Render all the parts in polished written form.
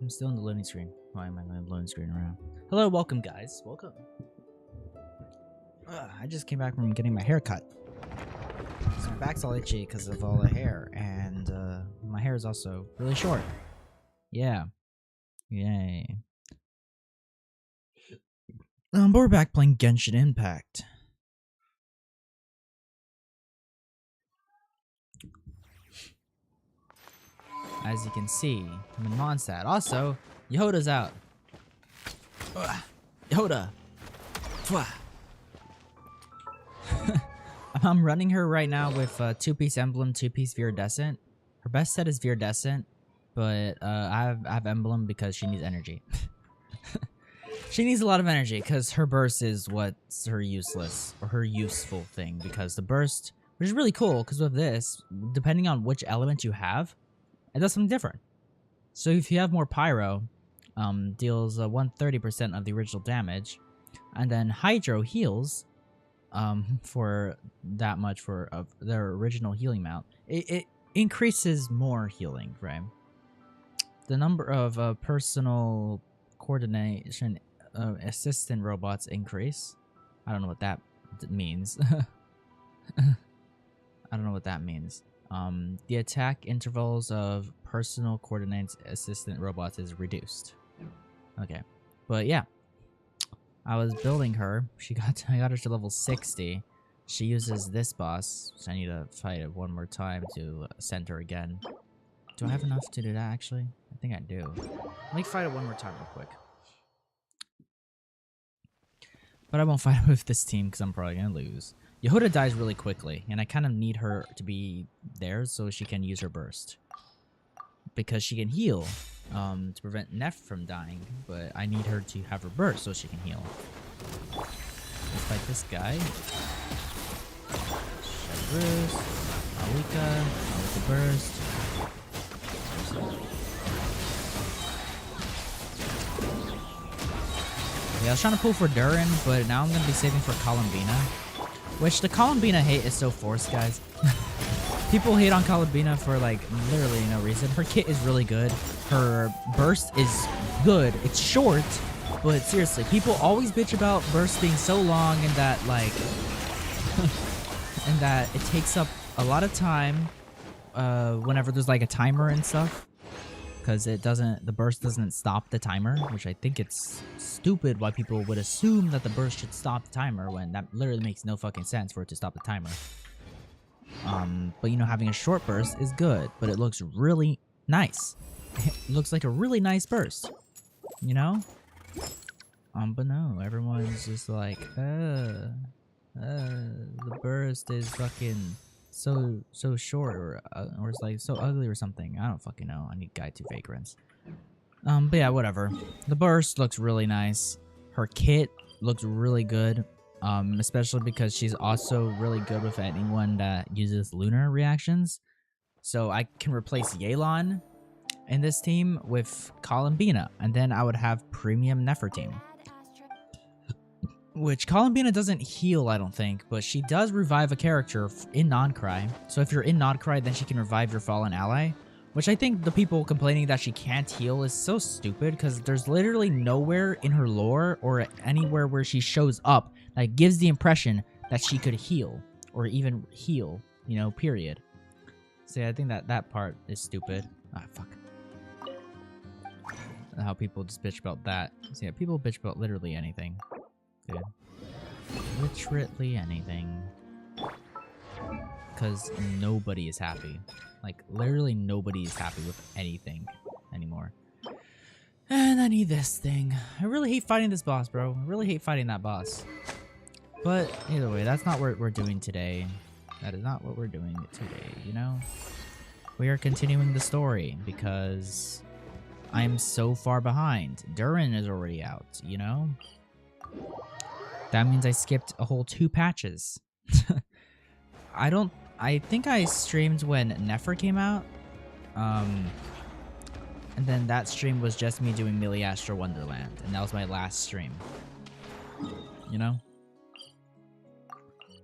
I'm still in the loading screen. Why am I on the loading screen around? Hello, welcome guys. Welcome. I just came back from getting my hair cut. So my back's all itchy because of all the hair, and my hair is also really short. Yeah. Yay. But we're back playing Genshin Impact. As you can see, I'm in Mondstadt. Also, Yehoda's out. Yehoda! I'm running her right now with 2-piece Emblem, 2-piece Viridescent. Her best set is Viridescent, but I have Emblem because she needs energy. She needs a lot of energy because her burst is what's her useless or her useful thing. Because the burst, which is really cool, because with this, depending on which element you have, it does something different. So if you have more Pyro, deals 130% of the original damage, and then Hydro heals for that much for their original healing amount. It increases more healing, right? The number of personal coordination assistant robots increase. I don't know what that means. I don't know what that means. The attack intervals of personal coordinate assistant robots is reduced. Okay, but yeah, I was building her. I got her to level 60. She uses this boss, so I need to fight it one more time to send her again. Do I have enough to do that actually? I think I do. Let me fight it one more time real quick. But I won't fight with this team because I'm probably gonna lose. Yehoda dies really quickly, and I kind of need her to be there so she can use her burst. Because she can heal to prevent Neff from dying, but I need her to have her burst so she can heal. Let's fight this guy. Bruce, Alika burst. Yeah, I was trying to pull for Durin, but now I'm going to be saving for Columbina. Which, the Columbina hate is so forced, guys. People hate on Columbina for, like, literally no reason. Her kit is really good. Her burst is good. It's short, but seriously, people always bitch about burst being so long and that, like... and that it takes up a lot of time whenever there's, like, a timer and stuff. Because the burst doesn't stop the timer, which I think it's stupid why people would assume that the burst should stop the timer when that literally makes no fucking sense for it to stop the timer. But you know, having a short burst is good, but it looks really nice. It looks like a really nice burst, you know? But no, everyone's just like, the burst is fucking so short, or it's like so ugly or something. I don't fucking know. I need Guide to Vagrants. But yeah, whatever. The burst looks really nice. Her kit looks really good. Especially because she's also really good with anyone that uses lunar reactions. So I can replace Yelan in this team with Columbina, and then I would have premium Nefertime. Which Columbina doesn't heal, I don't think, but she does revive a character in non-cry. So if you're in non-cry, then she can revive your fallen ally. Which I think the people complaining that she can't heal is so stupid, because there's literally nowhere in her lore or anywhere where she shows up that gives the impression that she could heal, or even heal, you know, period. So yeah, I think that part is stupid. Ah, fuck. How people just bitch about that. So yeah, people bitch about literally anything. Dude. Literally anything. Because nobody is happy. Like, literally nobody is happy with anything anymore. And I need this thing. I really hate fighting this boss, bro. I really hate fighting that boss. But either way, that's not what we're doing today. That is not what we're doing today, you know? We are continuing the story because I'm so far behind. Durin is already out, you know? That means I skipped a whole 2 patches. I think I streamed when Nefer came out. And then that stream was just me doing Millie Astro Wonderland. And that was my last stream. You know?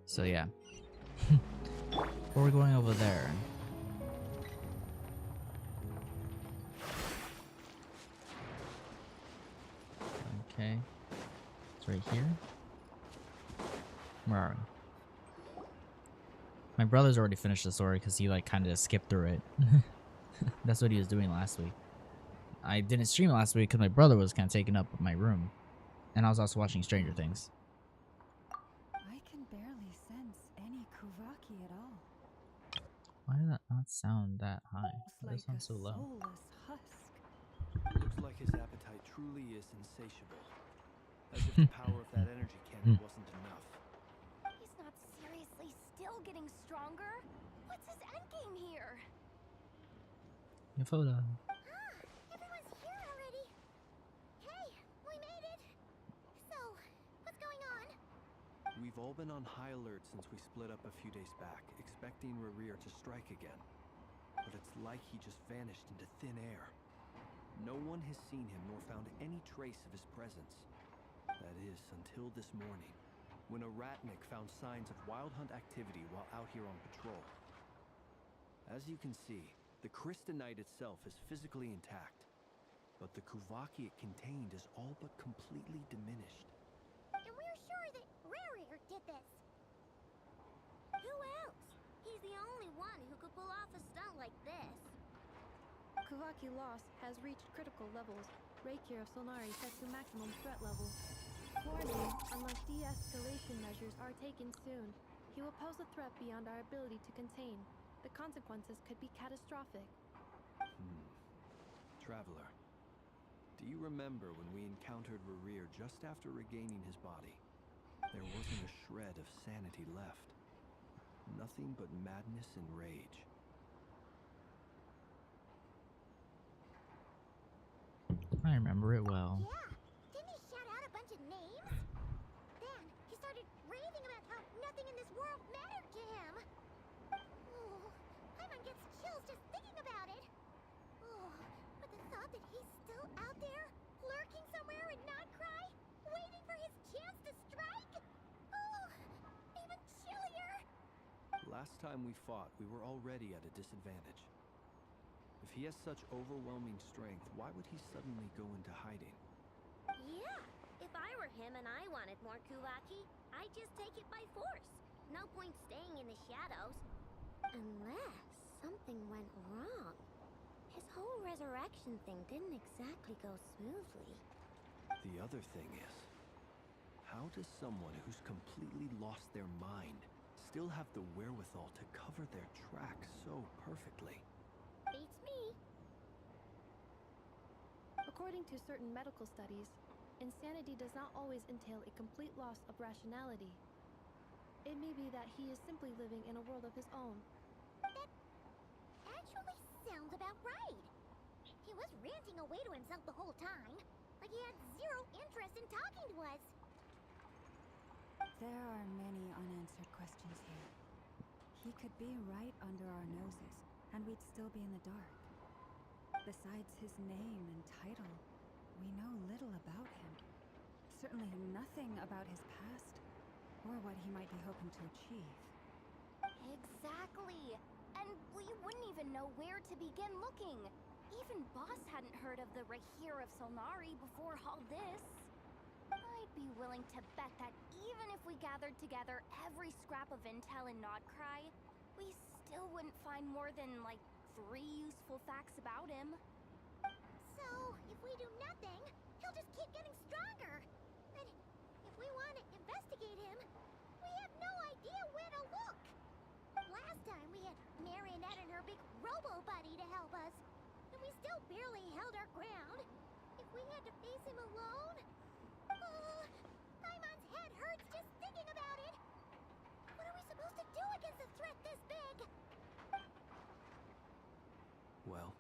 So yeah. Where are we going over there? Okay. It's right here. Where are we? My brother's already finished the story because he like kind of skipped through it. That's what he was doing last week. I didn't stream last week because my brother was kind of taking up my room. And I was also watching Stranger Things. I can barely sense any Kuvaki at all. Why did that not sound that high? Why does it sound Like so a low? soulless husk. Looks like his appetite truly is insatiable. As if the power of that energy cannon wasn't enough. He's not seriously still getting stronger? What's his endgame here? Your photo. Everyone's here already. Hey, we made it. So, what's going on? We've all been on high alert since we split up a few days back, expecting Rerir to strike again. But it's like he just vanished into thin air. No one has seen him nor found any trace of his presence. That is, until this morning, when a ratnik found signs of wild hunt activity while out here on patrol. As you can see, the crystalite itself is physically intact, but the Kuvaki it contained is all but completely diminished. And we're sure that Rerir did this. Who else? He's the only one who could pull off a stunt like this. Kuvaki loss has reached critical levels. Reikir of Solnari sets the maximum threat level. Warning, unless de-escalation measures are taken soon, he will pose a threat beyond our ability to contain. The consequences could be catastrophic. Traveler, do you remember when we encountered Rerir just after regaining his body? There wasn't a shred of sanity left. Nothing but madness and rage. I remember it well. Yeah, didn't he shout out a bunch of names? Then he started raving about how nothing in this world mattered to him. Oh, Paimon gets chills just thinking about it. Oh, but the thought that he's still out there, lurking somewhere in Notcry, waiting for his chance to strike? Oh, even chillier. Last time we fought, we were already at a disadvantage. If he has such overwhelming strength, why would he suddenly go into hiding? Yeah, if I were him and I wanted more Kuvaki, I'd just take it by force. No point staying in the shadows. Unless something went wrong. His whole resurrection thing didn't exactly go smoothly. The other thing is, how does someone who's completely lost their mind still have the wherewithal to cover their tracks so perfectly? Beats me. According to certain medical studies, insanity does not always entail a complete loss of rationality. It may be that he is simply living in a world of his own. That actually sounds about right. He was ranting away to himself the whole time, like he had zero interest in talking to us. There are many unanswered questions here. He could be right under our noses, and we'd still be in the dark. Besides his name and title, we know little about him. Certainly nothing about his past, or what he might be hoping to achieve. Exactly. And we wouldn't even know where to begin looking. Even Boss hadn't heard of the Reikir of Solnari before all this. I'd be willing to bet that even if we gathered together every scrap of intel in Notcry, we still wouldn't find more than, like, 3 useful facts about him. So, if we do nothing, he'll just keep getting stronger. And if we want to investigate him, we have no idea where to look. Last time we had Marionette and her big robo-buddy to help us, and we still barely held our ground. If we had to face him alone... Paimon's head hurts just thinking about it. What are we supposed to do against a threat this big? Well,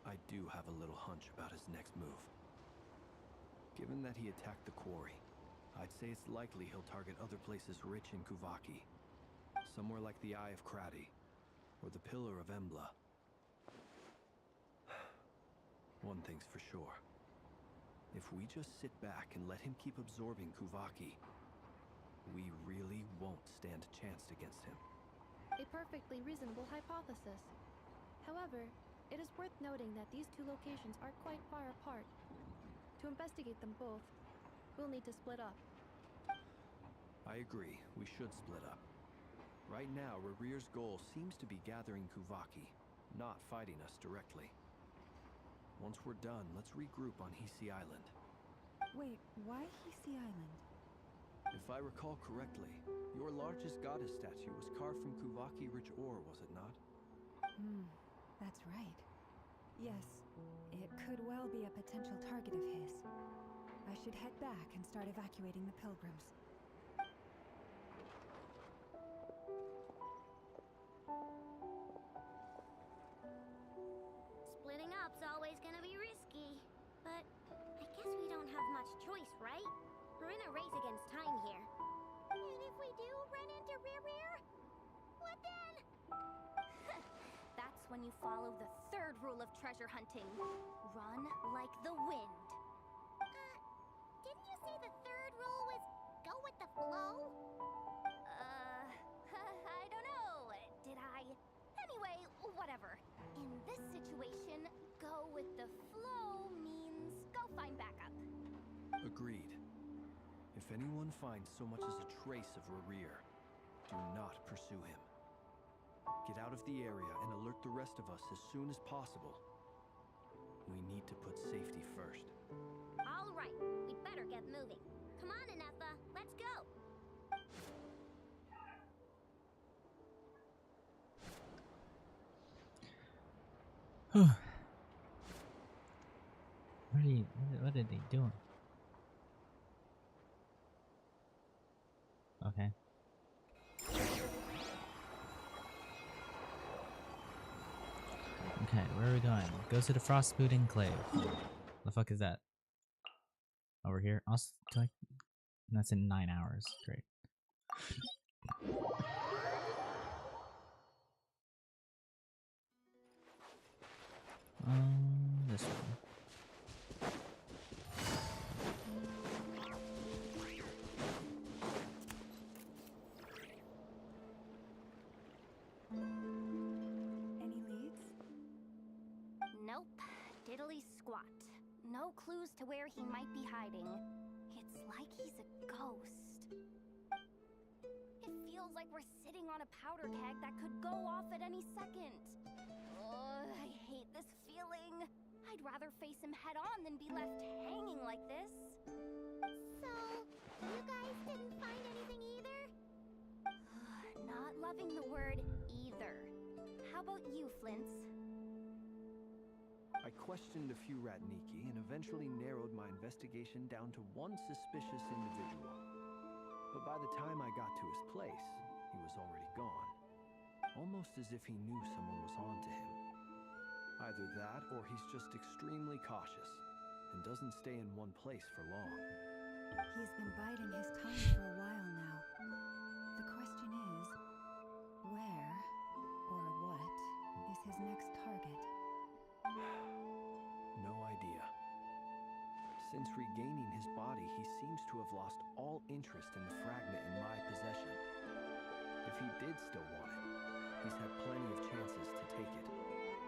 I do have a little hunch about his next move. Given that he attacked the quarry, I'd say it's likely he'll target other places rich in Kuvaki. Somewhere like the Eye of Krati, or the Pillar of Embla. One thing's for sure. If we just sit back and let him keep absorbing Kuvaki, we really won't stand a chance against him. A perfectly reasonable hypothesis. However, it is worth noting that these two locations are quite far apart. To To investigate them both, we'll need to split up. I agree. We should split up. Right now, Rarir's goal seems to be gathering Kuvaki, not fighting us directly. Once we're done, let's regroup on Hisi Island. Wait, why Hisi Island? If I recall correctly, your largest goddess statue was carved from Kuvaki-rich ore, was it not? That's right. Yes, it could well be a potential target of his. I should head back and start evacuating the pilgrims. Splitting up's always gonna be risky. But I guess we don't have much choice, right? We're in a race against time here. And if we do run into Rear, what then? That's when you follow the third rule of treasure hunting. Run like the wind. Didn't you say the third rule was go with the flow? I don't know. Did I? Anyway, whatever. In this situation, go with the flow means go find backup. Agreed. If anyone finds so much as a trace of Rarir, do not pursue him. Get out of the area and alert the rest of us as soon as possible. We need to put safety first. All right, we'd better get moving. Come on, Anetha, let's go. What are they doing? Okay. Okay, where are we going? Go to the Frostboot Enclave. The fuck is that? Over here? Also, that's in 9 hours. Great. This one. Any leads? Nope. Diddly squat. No clues to where he might be hiding. It's like he's a ghost. It feels like we're sitting on a powder keg that could go off at any second. Ugh, I hate this feeling. I'd rather face him head on than be left hanging like this. So, you guys didn't find anything either? Not loving the word either. How about you, Flintz? I questioned a few Ratniki and eventually narrowed my investigation down to one suspicious individual. But by the time I got to his place, he was already gone. Almost as if he knew someone was on to him. Either that, or he's just extremely cautious and doesn't stay in one place for long. He's been biding his time for a while now. The question is, where or what is his next target? No idea. Since regaining his body, he seems to have lost all interest in the fragment in my possession. If he did still want it, he's had plenty of chances to take it.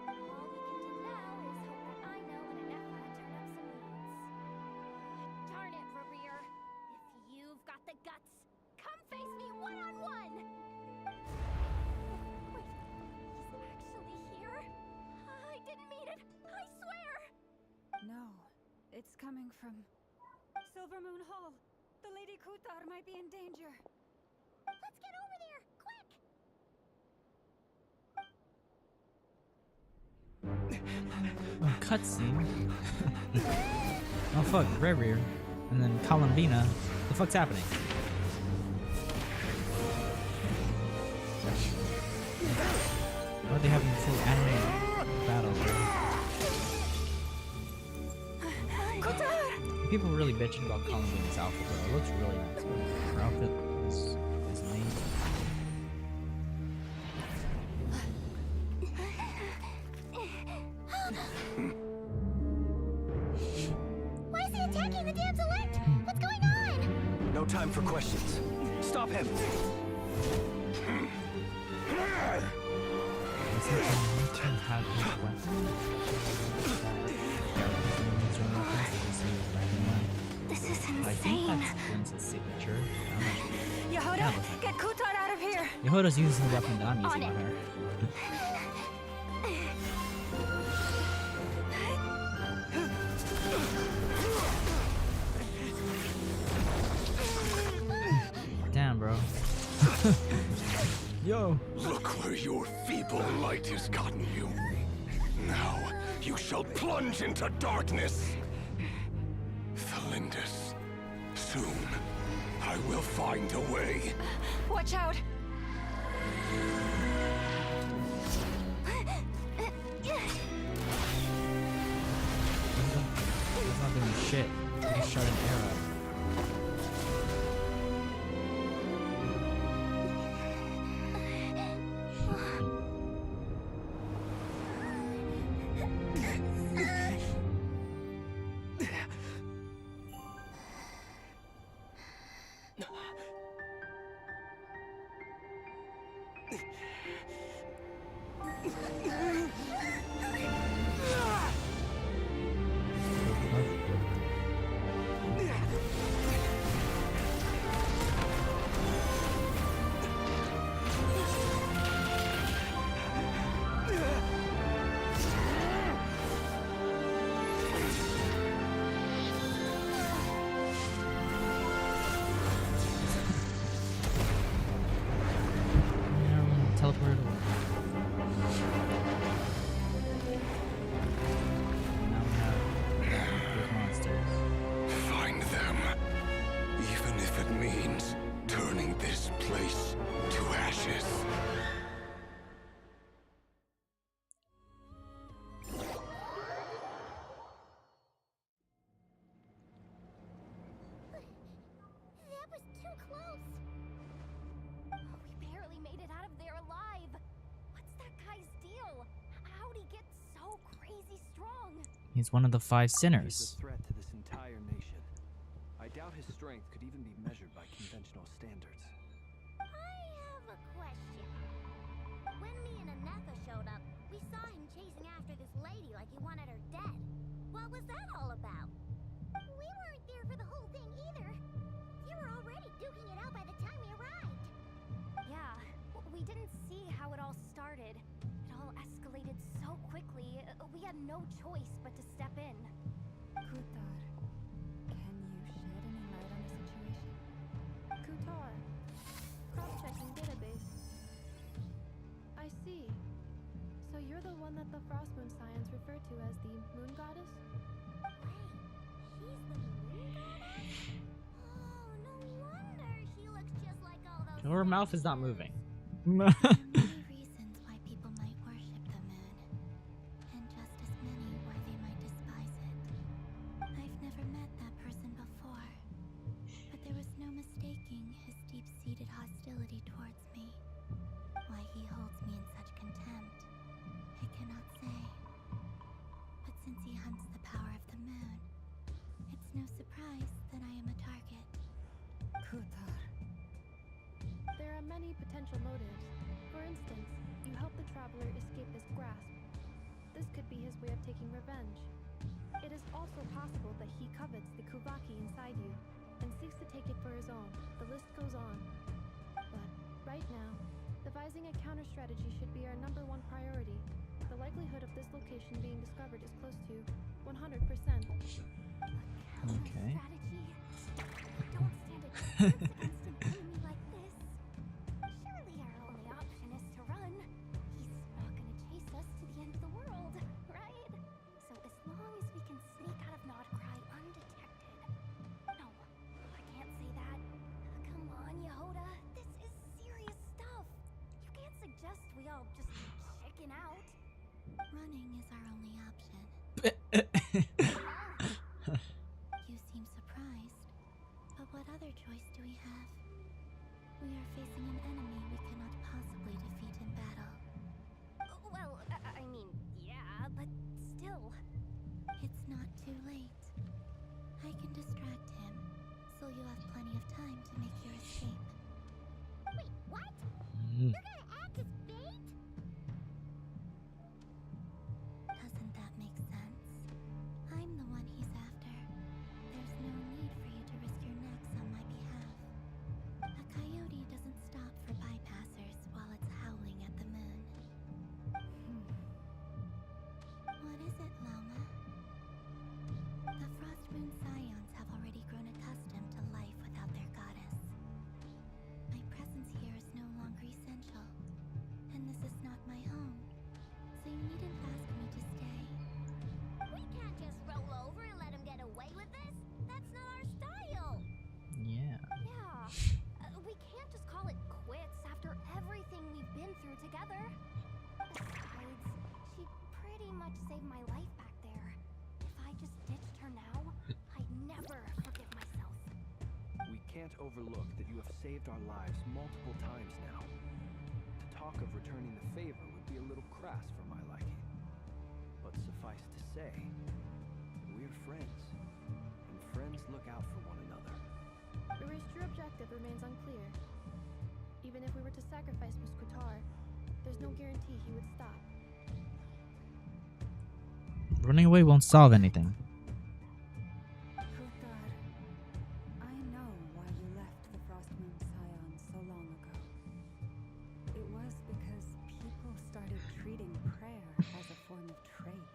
All we can do now is hope that I know when Anetha turn up some leads. Darn it, Rarir. If you've got the guts, come face me one-on-one! Wait, he's actually here? I didn't mean it, I swear! No, it's coming from Silver Moon Hall. The Lady Kutar might be in danger. Let's get over there, quick! Oh, cutscene. Oh fuck, Rerir. And then Columbina. The fuck's happening? Why are they having full anime battle? People were really bitching about Columbina's outfit, though. It looks really nice. Her outfit is amazing. Why is he attacking the damselette? What's going on? No time for questions. Stop him! Is it need to have his weapon? That, yeah, his weapons, they just use random This is I think insane. that's Prince's signature. Yehoda, Yeah. get Kutar out of here! Yehoda's using the weapon that I'm using On on her. Damn, bro. Yo. Look where your feeble light has gotten you. Now you shall plunge into darkness. Thalindus, soon I will find a way. Watch out! He's not doing shit. He just shot an arrow. Teleported away. Now we have big monsters. Find them. Even if it means turning this place to ashes. That was too close. Oh, we barely made it out of there alive. What's that guy's deal? How'd he get so crazy strong? He's one of the 5 He's sinners. a threat to this entire nation. I doubt his strength could even be measured by conventional standards. I have a question. When me and Anetha showed up, we saw him chasing after this lady like he wanted her dead. What was that all about? We weren't there for the whole thing either. You were already duking it out by the time we arrived. Yeah, we didn't see how it all started. It all escalated so quickly. We had no choice but to step in. Kutar, can you shed any light on the situation? Kutar. Cross-checking database. I see. So you're the one that the Frost Moon Science referred to as the Moon Goddess? Wait, she's the moon goddess? Oh, no wonder she looks just like all those. Her mouth is not moving. There are many reasons why people might worship the moon, and just as many why they might despise it. I've never met that person before, but there was no mistaking his deep-seated hostility towards me. Why he holds me in such contempt, I cannot say. But since he hunts the power of the moon, it's no surprise that I am a target. Kutar. There are many potential motives. For instance, you help the traveler escape his grasp. This could be his way of taking revenge. It is also possible that he covets the Kuvaki inside you and seeks to take it for his own. The list goes on. But right now, devising a counter strategy should be our #1 priority. The likelihood of this location being discovered is close to 100%. Okay. Strategy. Don't stand a chance against an enemy like this. Surely our only option is to run. He's not gonna chase us to the end of the world, right? So as long as we can sneak out of Nodcry undetected. No, I can't say that. Come on, Yehoda. This is serious stuff. You can't suggest we all just chicken out. Running is our only option. You seem surprised. But what other choice do we have? We are facing an enemy we cannot possibly defeat in battle. Well, I mean, yeah, but still. It's not too late. I can distract him, so you'll have plenty of time to make your escape. Wait, what? You're gonna act as bait? Doesn't that make sense? I'm the one he's after. There's no need for you This is not my home, so you needn't ask me to stay. We can't just roll over and let him get away with this. That's not our style. Yeah. Yeah, we can't just call it quits after everything we've been through together. Besides, she pretty much saved my life back there. If I just ditched her now, I'd never forgive myself. We can't overlook that you have saved our lives multiple times now. To talk of returning the favor would be a little crass for my liking. But suffice to say, we're friends, and friends look out for one another. Riri's true objective remains unclear. Even if we were to sacrifice Muskutar, there's no guarantee he would stop. Running away won't solve anything. Kuthar, I know why you left the Frostmoon Scion so long ago. It was because people started treating prayer as a form of trade.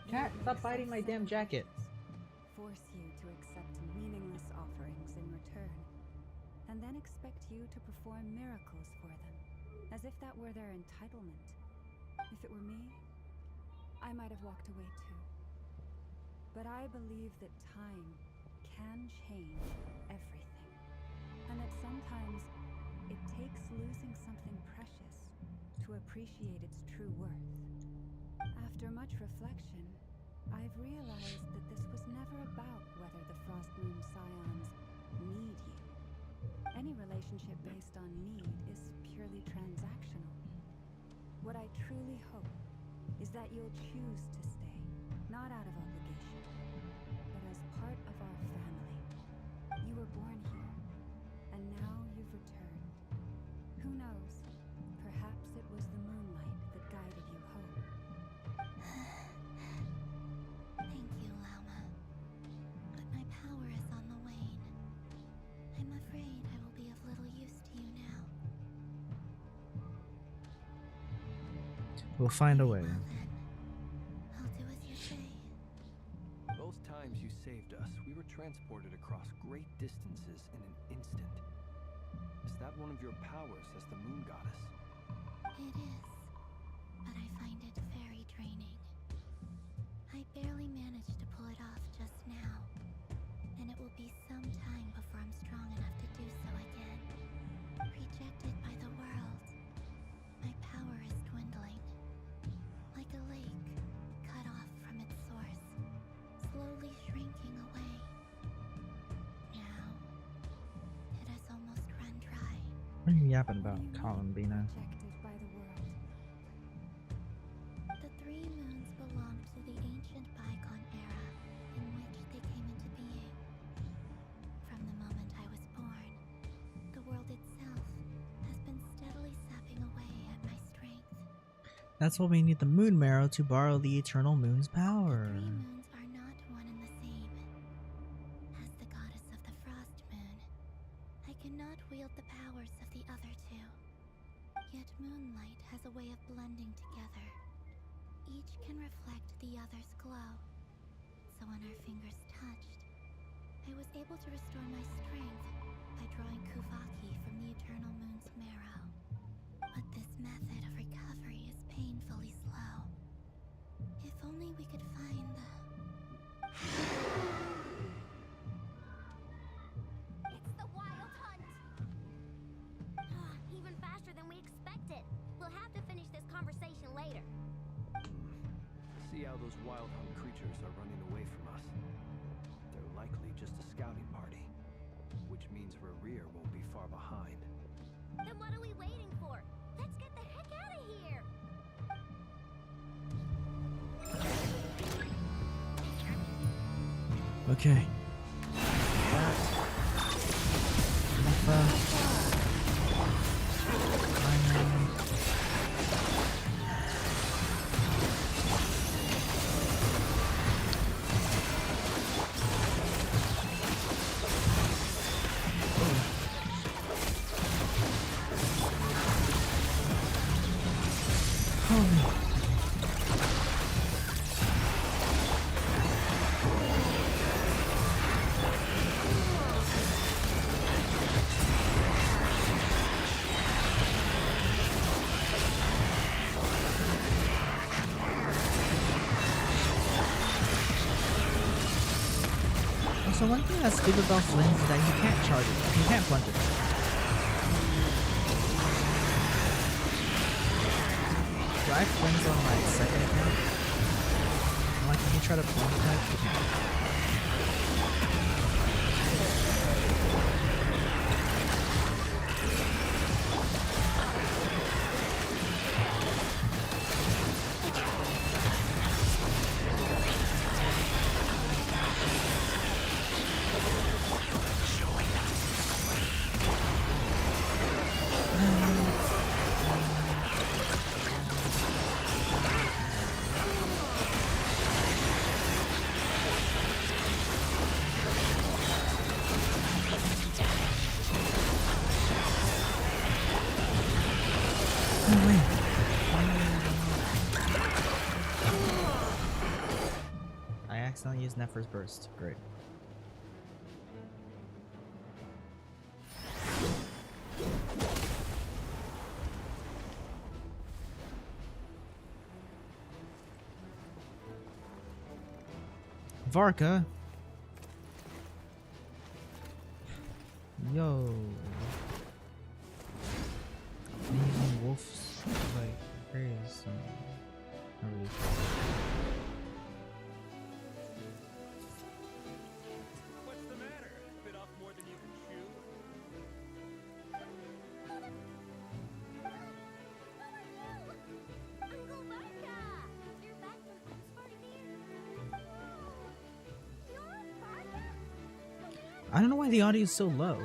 Cat, stop biting my damn jacket. Force you to accept meaningless offerings in return, and then expect you to perform miracles for them, as if that were their entitlement. If it were me, I might have walked away too. But I believe that time can change everything, and that sometimes it takes losing something precious to appreciate its true worth. After much reflection, I've realized that this was never about whether the Frostmoon Scions need you. Any relationship based on need is purely transactional. What I truly hope is that you'll choose to stay, not out of obligation, but as part of our family. You were born here, and now you've returned. Who knows? Perhaps it was the moonlight that guided you home. Thank you, Lauma. But my power is on the wane. I'm afraid I will be of little use to you now. We'll find a way. Well then, I'll do as you say. Those times you saved us, we were transported across great distances in an instant. Is that one of your powers as the moon goddess? It is, but I find it very draining. I barely managed to pull it off just now, and it will be some time before I'm strong enough to do so again. Rejected by the world, my power is dwindling. Like a lake, cut off from its source, slowly shrinking away. Now, it has almost run dry. What are you yapping about, What do you mean, Columbina? rejected by the world? The three moons belong to the ancient bygone era in which they came into being. From the moment I was born, the world itself has been steadily sapping away at my strength. That's why we need the moon marrow to borrow the eternal moon's power. The three moons are not one and the same. As the goddess of the frost moon, I cannot wield the powers of the other two. Yet moonlight has a way of blending together. Each can reflect the other's glow. So when our fingers touched, I was able to restore my strength by drawing Kuvaki from the eternal moon's marrow. But this method of recovery is painfully slow. If only we could find the... It's the wild hunt! Even faster than we expected. We'll have to finish this conversation later. See how those wild hunt creatures are running away from us. They're likely just a scouting party, which means Rerir won't be far behind. Then what are we waiting for? Let's get the heck out of here! Okay. Also, one thing that's stupid about Flynn's is that he can't charge it. He can't plunge it. So I have Flynn's on my second account. And like, if you try to plunge that, you can't. I accidentally used Nefer's burst. Great. Varka. Yo. Using wolf's like praise. Not really sure. What's the matter? Bit off more than you can chew? Uncle Varka! You're back from Oxford here? Whoa! You're Varka? I don't know why the audio is so low.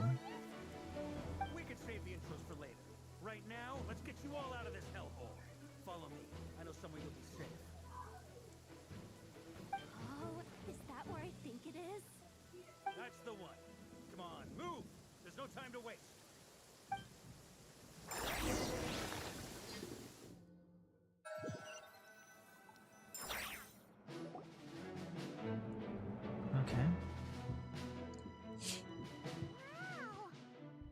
We could save the intros for later. Right now, let's get you all out of this hellhole. Follow me. I know somewhere you'll be safe. Oh, is that where I think it is? That's the one. Come on, move! There's no time to waste. Okay. Wow!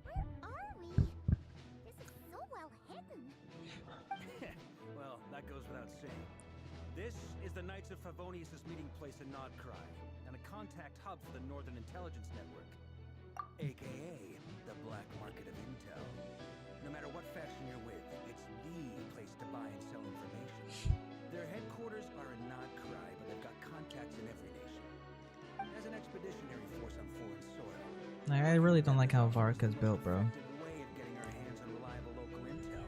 Where are we? This is so well hidden. Well, that goes without saying. This is the Knights of Favonius' meeting place in Nodcry, and a contact hub for the Northern Intelligence Network, aka the black market of intel. No matter what faction you're with, it's the place to buy and sell information. Their headquarters are in Nodcry, but they've got contacts in every nation. As an expeditionary force on foreign soil, I really don't like how Varka's built, bro. effective way of getting our hands on reliable local intel.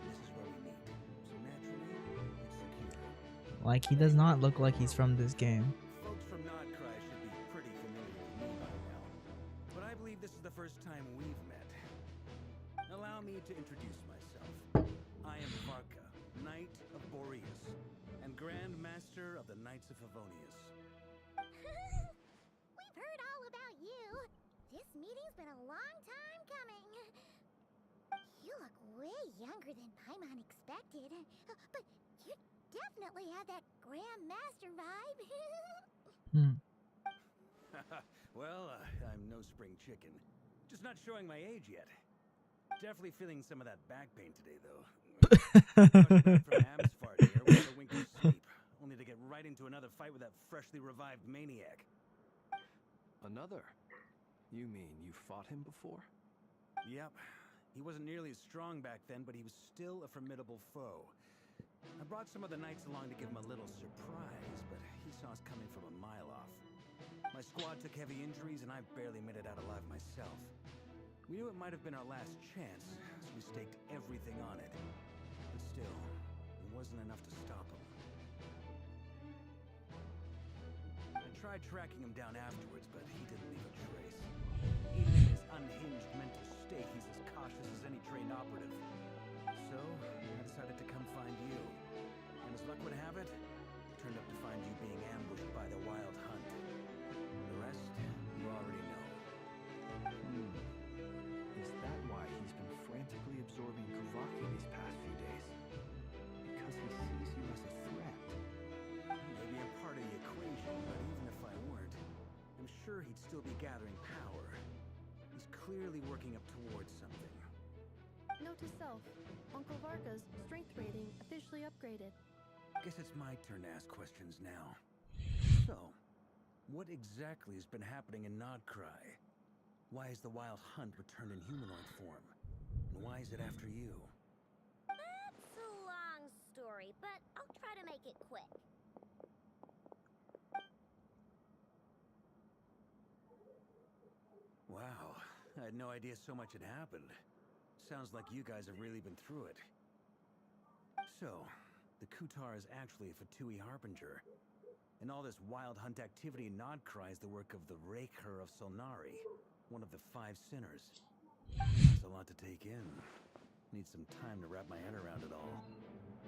This is where we meet. So naturally, it's secure. Like, he does not look like he's from this game. Folks from Nodcry should be pretty familiar with me by now. But I believe this is the first time we've met. Allow me to introduce myself. I am Varka, Knight of Boreas, and Grand Master of the Knights of Favonius. We've heard all about you. This meeting's been a long time coming. You look way younger than Paimon expected. But you definitely have that Grand Master vibe. Well, I'm no spring chicken. Just not showing my age yet. Definitely feeling some of that back pain today, though. Coming back from Amsfart here without a wink of sleep, only to get right into another fight with that freshly revived maniac. Another? You mean you fought him before? Yep. He wasn't nearly as strong back then, but he was still a formidable foe. I brought some of the knights along to give him a little surprise, but he saw us coming from a mile off. My squad took heavy injuries, and I barely made it out alive myself. We knew it might have been our last chance, so we staked everything on it. But still, it wasn't enough to stop him. I tried tracking him down afterwards, but he didn't leave a trace. Even in his unhinged mental state, he's as cautious as any trained operative. So, I decided to come find you. And as luck would have it, turned up to find you being ambushed by the Wild Hunt. The rest, you already know. Is that why he's been frantically absorbing Kuvaki these past few days? Because he sees you as a threat. Maybe I'm part of the equation, but even if I weren't, I'm sure he'd still be gathering power. He's clearly working up towards something. Note to self, Uncle Varka's strength rating officially upgraded. Guess it's my turn to ask questions now. So, What exactly has been happening in Nodcry? Why has the Wild Hunt returned in humanoid form? And why is it after you? That's a long story, but I'll try to make it quick. Wow, I had no idea so much had happened. Sounds like you guys have really been through it. So, the Kutar is actually a Fatui Harbinger. And all this Wild Hunt activity in Nodcry is the work of the Raker of Solnari, one of the 5 sinners. It's a lot to take in. Need some time to wrap my head around it all.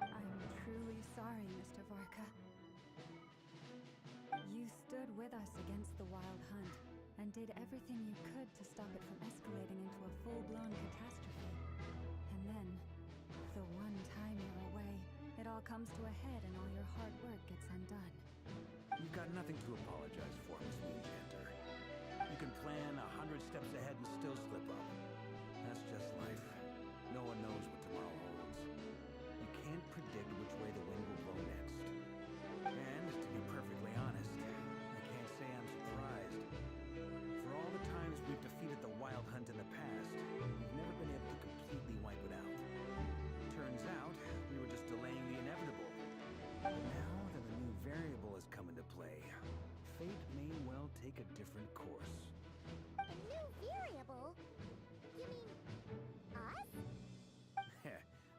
I'm truly sorry, Mr. Varka. You stood with us against the Wild Hunt and did everything you could to stop it from escalating into a full-blown catastrophe. And then, the one time you're away, it all comes to a head and all your hard work gets undone. You've got nothing to apologize for, Miss Enchanter. You can plan 100 steps ahead and still slip up. That's just life. No one knows what tomorrow holds. You can't predict which way the wind will blow next. And, to be perfectly honest, I can't say I'm surprised. For all the times we've defeated the Wild Hunt in the past, we've never been able to completely wipe it out. Turns out, we were just delaying the inevitable. But now that the new variable has come into play, fate may well take a different course. A new variable? You mean us?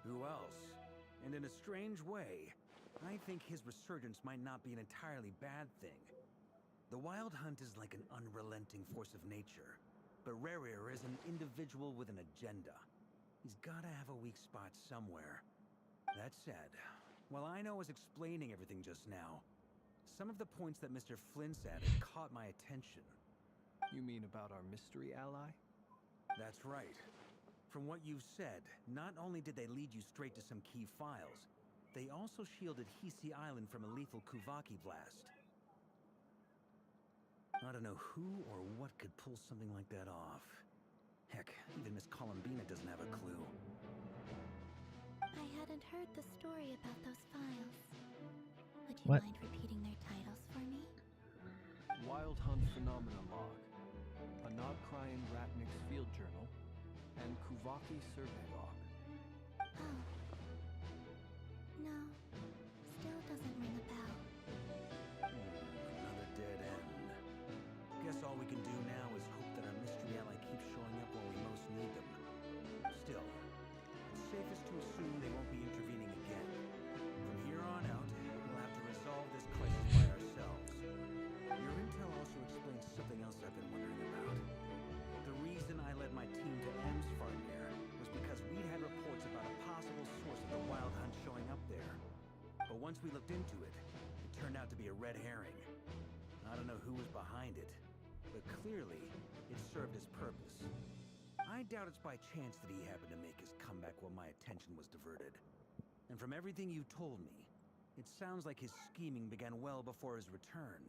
Who else? And in a strange way, I think his resurgence might not be an entirely bad thing. The Wild Hunt is like an unrelenting force of nature, but Rarir is an individual with an agenda. He's gotta have a weak spot somewhere. That said, while I was explaining everything just now, some of the points that Mr. Flynn said had caught my attention. You mean about our mystery ally? That's right. From what you've said, not only did they lead you straight to some key files, they also shielded Hisi Island from a lethal Kuvaki blast. I don't know who or what could pull something like that off. Heck, even Miss Columbina doesn't have a clue. I hadn't heard the story about those files. Would you What? mind repeating their titles for me? Wild Hunt Phenomena Log, a Nodcryan Ratnik's Field Journal, and Kuvaki Survey Log. Oh. No. Still doesn't ring a bell. Another dead end. Guess all we can do now is hope that our mystery ally keeps showing up when we most need them. Still, it's safest to assume they won't be intervening again. From here on out, we'll have to resolve this crisis by ourselves. Your intel also explains something else I've been wondering about. The reason I led my team to Amsfarnir was because we'd had reports about a possible source of the Wild Hunt showing up there. But once we looked into it, it turned out to be a red herring. I don't know who was behind it, but clearly, it served its purpose. I doubt it's by chance that he happened to make his comeback while my attention was diverted. And from everything you've told me, it sounds like his scheming began well before his return.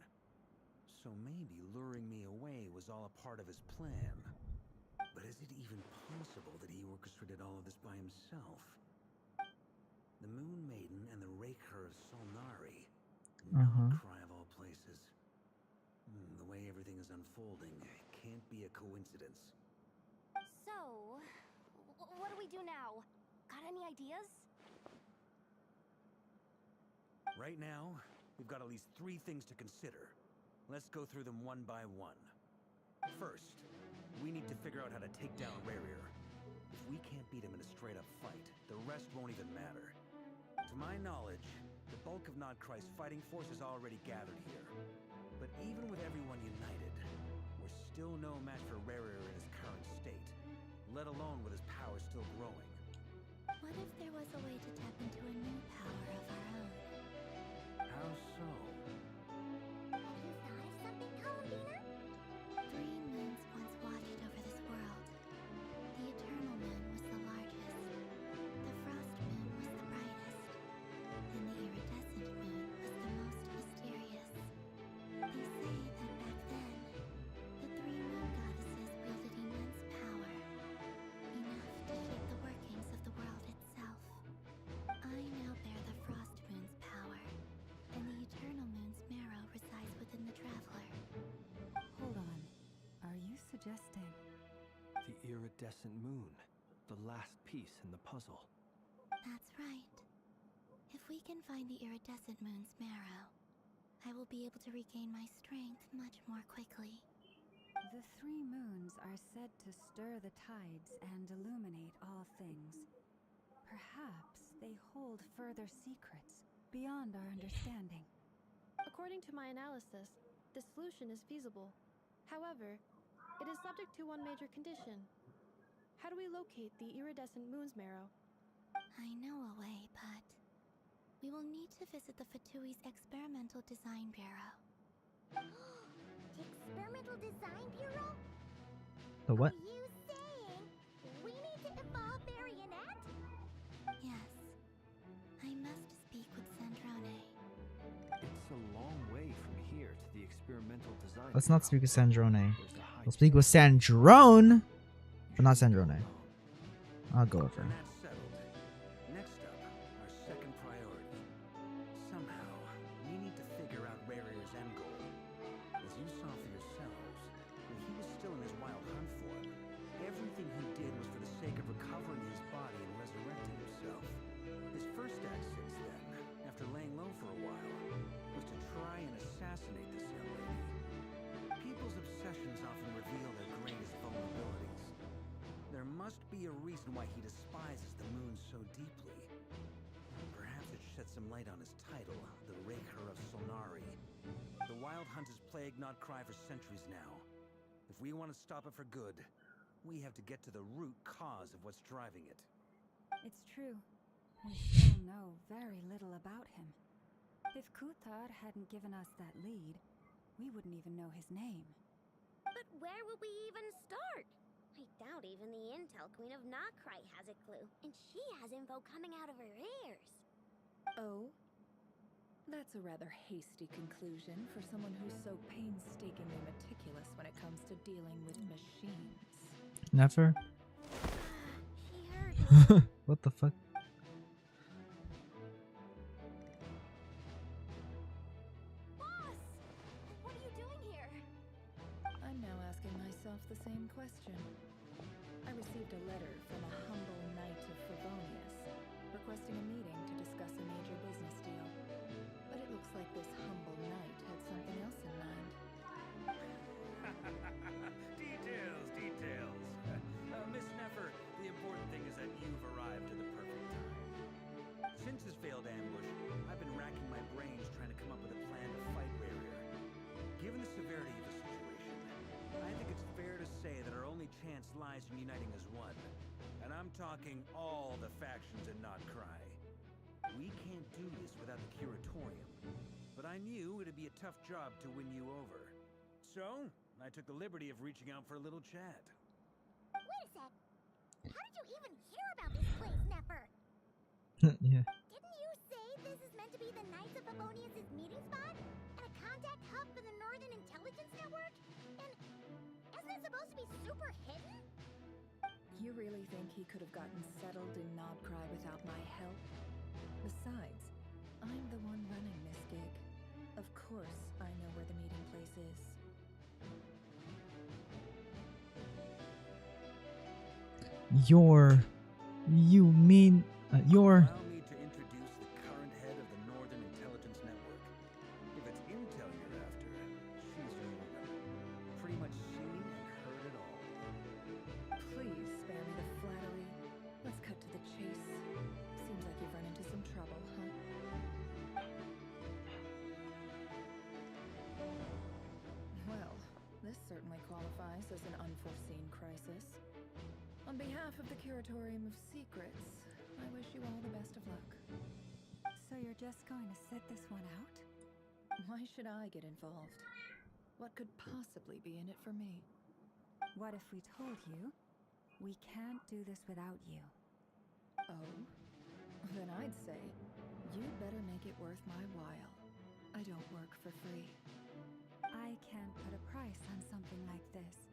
So maybe luring me away was all a part of his plan. But is it even possible that he orchestrated all of this by himself? The Moon Maiden and the Raker of Solnari. Nodcry of all places. The way everything is unfolding, it can't be a coincidence. So, what do we do now? Got any ideas? Right now, we've got at least 3 things to consider. Let's go through them one by one. First, we need to figure out how to take down Rarir. If we can't beat him in a straight-up fight, the rest won't even matter. To my knowledge, the bulk of Nodcry's fighting force is already gathered here. But even with everyone united, we're still no match for Rarir in his current state, let alone with his power still growing. What if there was a way to tap into a new power of our own? How so? Have you thought of something, Columbina? 3 moons once watched over this world. The Eternal Moon was the largest. The Frost Moon was the brightest. And the Iridescent Moon was the most mysterious. They say that back then, the 3 moon goddesses wielded immense power. Enough to shape the workings of the world itself. iridescent moon, the last piece in the puzzle. That's right. If we can find the iridescent moon's marrow, I will be able to regain my strength much more quickly. The three moons are said to stir the tides and illuminate all things. Perhaps they hold further secrets beyond our understanding. According to my analysis, this solution is feasible. However, it is subject to one major condition. How do we locate the iridescent moon's marrow? I know a way, but we will need to visit the Fatui's Experimental Design Bureau. Experimental Design Bureau? The what? Are you saying we need to evolve Marionette? Yes. I must speak with Sandrone. It's a long way from here to the experimental design. Let's not speak with Sandrone. There's a high We'll speak with chance Sandrone, but not Sandrone. I'll go with her. And that's settled. Next up, our second priority. Somehow, we need to figure out Rarier's end goal. As you saw for yourselves, when he was still in his wild hunt form, everything he did was for the sake of recovering his body and resurrecting himself. His first act since then, after laying low for a while, was to try and assassinate this young lady. People's obsessions often reveal their greatest vulnerabilities. There must be a reason why he despises the moon so deeply. Perhaps it sheds some light on his title, the Raker of Solnari. The Wild Hunt has plagued Notcry for centuries now. If we want to stop it for good, we have to get to the root cause of what's driving it. It's true. We still know very little about him. If Kuthar hadn't given us that lead, we wouldn't even know his name. But where would we even start? I doubt even the Intel Queen of Notcry has a clue, and she has info coming out of her ears. Oh? That's a rather hasty conclusion for someone who's so painstakingly meticulous when it comes to dealing with machines. Never? She heard me. What the fuck? Boss! What are you doing here? I'm now asking myself the same question. I received a letter from a humble knight of Favonius, requesting a meeting to discuss a major business deal. But it looks like this humble knight had something else in mind. Details. Miss Neffer, the important thing is that you've arrived at the perfect time. Since his failed ambush, I've been racking my brains trying to come up with a plan to fight Rarier. Given the severity of the situation, I think it's fair to say that our only chance lies in uniting as one. And I'm talking all the factions in Notcry. We can't do this without the Curatorium, but I knew it'd be a tough job to win you over. So, I took the liberty of reaching out for a little chat. Wait a sec. How did you even hear about this place, Neffer? Yeah. Didn't you say this is meant to be the Knights of Favonius' meeting spot? And a contact hub for the Northern Intelligence Network? And isn't it supposed to be super hidden? You really think he could have gotten settled in Notcry without my help? Besides, I'm the one running this gig. Of course I know where the meeting place is. Your Allow me to introduce the current head of the Northern Intelligence Network. If it's intel you're after, she's your woman. Pretty much seen and heard it all. Please spare me the flattery. Let's cut to the chase. Seems like you've run into some trouble, huh? Well, this certainly qualifies as an unforeseen crisis. On behalf of the Curatorium of Secrets, I wish you all the best of luck. So you're just going to sit this one out? Why should I get involved? What could possibly be in it for me? What if we told you we can't do this without you? Oh? Then I'd say, you'd better make it worth my while. I don't work for free. I can't put a price on something like this.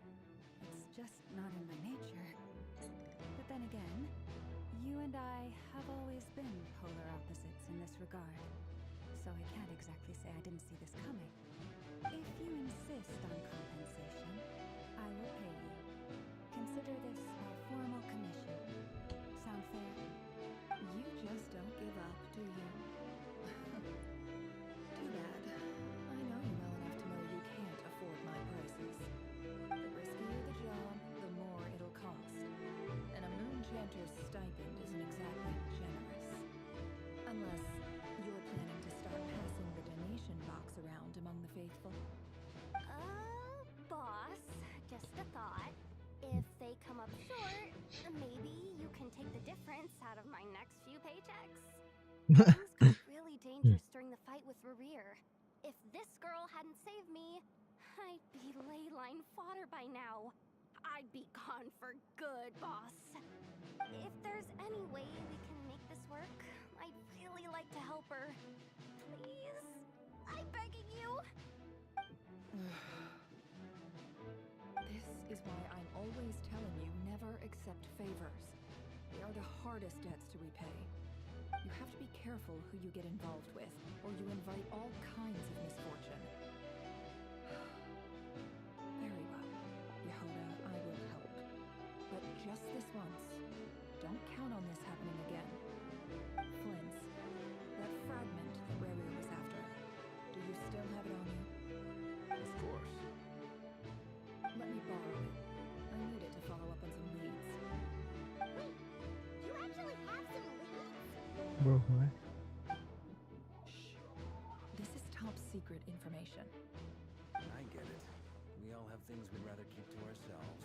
It's just not in my nature. But then again, you and I have always been polar opposites in this regard. So I can't exactly say I didn't see this coming. If you insist on compensation, I will pay you. Consider this our formal commission. Sound fair? You just don't give up, do you? Too bad. I know you well enough to know you can't afford my prices. The riskier the job, the more it'll cost. And a moon chanter's stipend isn't exactly generous. Unless you're planning to start passing the donation box around among the faithful. Boss, just a thought. If they come up short, maybe you can take the difference out of my next few paychecks. Things got really dangerous during the fight with Rerir. If this girl hadn't saved me, I'd be ley line fodder by now. I'd be gone for good, boss. If there's any way we can make this work, I'd really like to help her. Please? I'm begging you. This is why I'm always telling you never accept favors. They are the hardest debts to repay. You have to be careful who you get involved with, or you invite all kinds of misfortune. Very well, Yehoda, I will help. But just this once. Don't count on this happening again. Flint, that fragment that Rerir was after, do you still have it on you? Of course. Let me borrow it. I need it to follow up on some leads. Wait, you actually have some leads? Bro, what? Shh. This is top secret information. I get it. We all have things we'd rather keep to ourselves.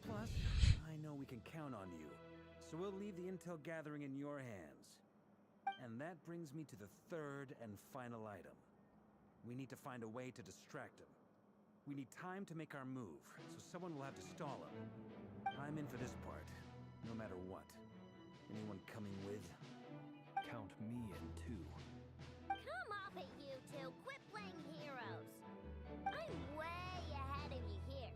Plus, I know we can count on you. So we'll leave the intel gathering in your hands. And that brings me to the third and final item. We need to find a way to distract him. We need time to make our move, so someone will have to stall him. I'm in for this part, no matter what. Anyone coming with? Count me in too. Come off it, you two. Quit playing heroes. I'm way ahead of you here.